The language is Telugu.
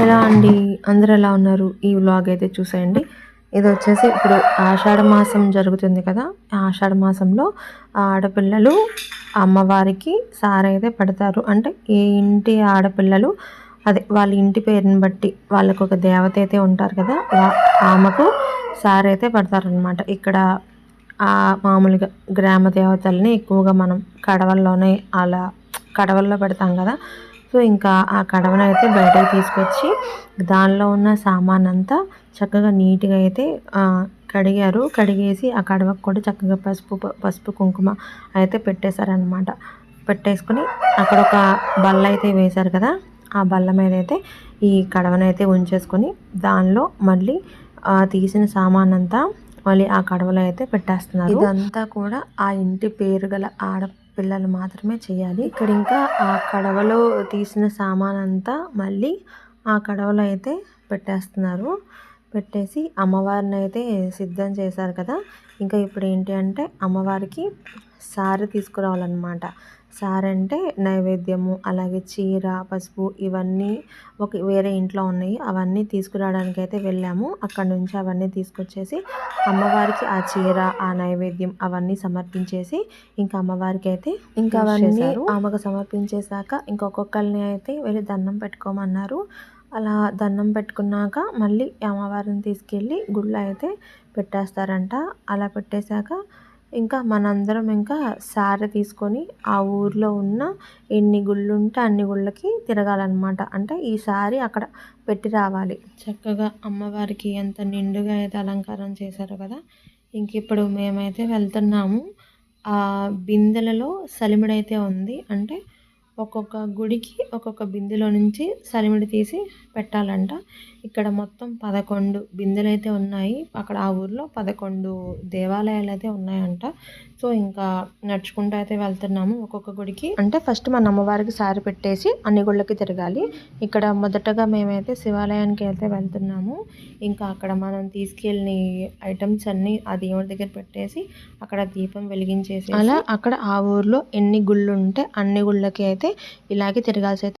ఎలా అండి? అందరూ ఎలా ఉన్నారు? ఈ వ్లాగ్ అయితే చూసేయండి. ఇదొచ్చేసి ఇప్పుడు ఆషాఢ మాసం జరుగుతుంది కదా! ఆ ఆషాఢ మాసంలో ఆడపిల్లలు అమ్మవారికి సారైతే పెడతారు. అంటే ఏ ఇంటి ఆడపిల్లలు అదే వాళ్ళ ఇంటి పేరుని బట్టి వాళ్ళకొక దేవత అయితే ఉంటారు కదా! ఆమెకు సారైతే పెడతారనమాట. ఇక్కడ మామూలుగా గ్రామ దేవతల్ని ఎక్కువగా మనం కడవల్లోనే అలా కడవల్లో పెడతాం కదా! సో ఇంకా ఆ కడవనైతే బయటకు తీసుకొచ్చి దానిలో ఉన్న సామానంతా చక్కగా నీట్‌గా అయితే కడిగారు. కడిగేసి ఆ కడవకు కూడా చక్కగా పసుపు, కుంకుమ అయితే పెట్టేశారనమాట. పెట్టేసుకొని అక్కడ ఒక బల్ల అయితే వేశారు కదా! ఆ బల్ల మీదైతే ఈ కడవనైతే ఉంచేసుకొని దానిలో మళ్ళీ తీసిన సామానంతా మళ్ళీ ఆ కడవలో అయితే పెట్టేస్తున్నారు. ఇదంతా కూడా ఆ ఇంటి పేరు గల ఆడపిల్లలు మాత్రమే చేయాలి. ఇక్కడ ఇంకా ఆ కడవలో తీసిన సామానంతా మళ్ళీ ఆ కడవలో అయితే పెట్టేస్తున్నారు. పెట్టేసి అమ్మవారిని అయితే సిద్ధం చేశారు కదా! ఇంకా ఇప్పుడు ఏంటి అంటే అమ్మవారికి సారె తీసుకురావాలన్నమాట. సారె అంటే నైవేద్యము, అలాగే చీర, పసుపు ఇవన్నీ వేరే ఇంట్లో ఉన్నాయి. అవన్నీ తీసుకురావడానికి అయితే వెళ్ళాము. అక్కడ నుంచి అవన్నీ తీసుకొచ్చేసి అమ్మవారికి ఆ చీర, ఆ నైవేద్యం అవన్నీ సమర్పించేసి ఇంకా అమ్మవారికి అయితే ఇంకా అవన్నీ ఆమెకు సమర్పించేశాక ఇంకొకళ్ళని అయితే వెళ్ళి దండం పెట్టుకోమన్నారు. అలా దండం పెట్టుకున్నాక మళ్ళీ అమ్మవారిని తీసుకెళ్ళి గుళ్ళో అయితే పెట్టేస్తారంట. అలా పెట్టేశాక ఇంకా మనందరం ఇంకా సారె తీసుకొని ఆ ఊర్లో ఉన్న ఎన్ని గుళ్ళు ఉంటే అన్ని గుళ్ళకి తిరగాలన్నమాట. అంటే ఈసారి అక్కడ పెట్టి రావాలి. చక్కగా అమ్మవారికి ఎంత నిండుగా అయితే అలంకారం చేశారో కదా! ఇంక ఇప్పుడు మేమైతే వెళ్తున్నాము. ఆ బిందెలలో సలిమిడైతే ఉంది. అంటే ఒక్కొక్క గుడికి ఒక్కొక్క బిందెలో నుంచి సలిమిడి తీసి పెట్టాలంట. ఇక్కడ మొత్తం 11 బిందెలైతే ఉన్నాయి. అక్కడ ఆ ఊర్లో 11 దేవాలయాలు అయితే ఉన్నాయంట. సో ఇంకా నడుచుకుంటూ అయితే వెళ్తున్నాము ఒక్కొక్క గుడికి. అంటే ఫస్ట్ మన అమ్మవారికి సారి పెట్టేసి అన్ని గుళ్ళకి తిరగాలి. ఇక్కడ మొదటగా మేమైతే శివాలయానికి అయితే వెళ్తున్నాము. ఇంకా అక్కడ మనం తీసుకెళ్ళిన ఐటమ్స్ అన్నీ ఆ దేవుడి దగ్గర పెట్టేసి అక్కడ దీపం వెలిగించేసి అలా అక్కడ ఆ ఊర్లో ఎన్ని గుళ్ళు ఉంటే అన్ని గుళ్ళకి అయితే ఇలాగే తిరగాల్సి అయితే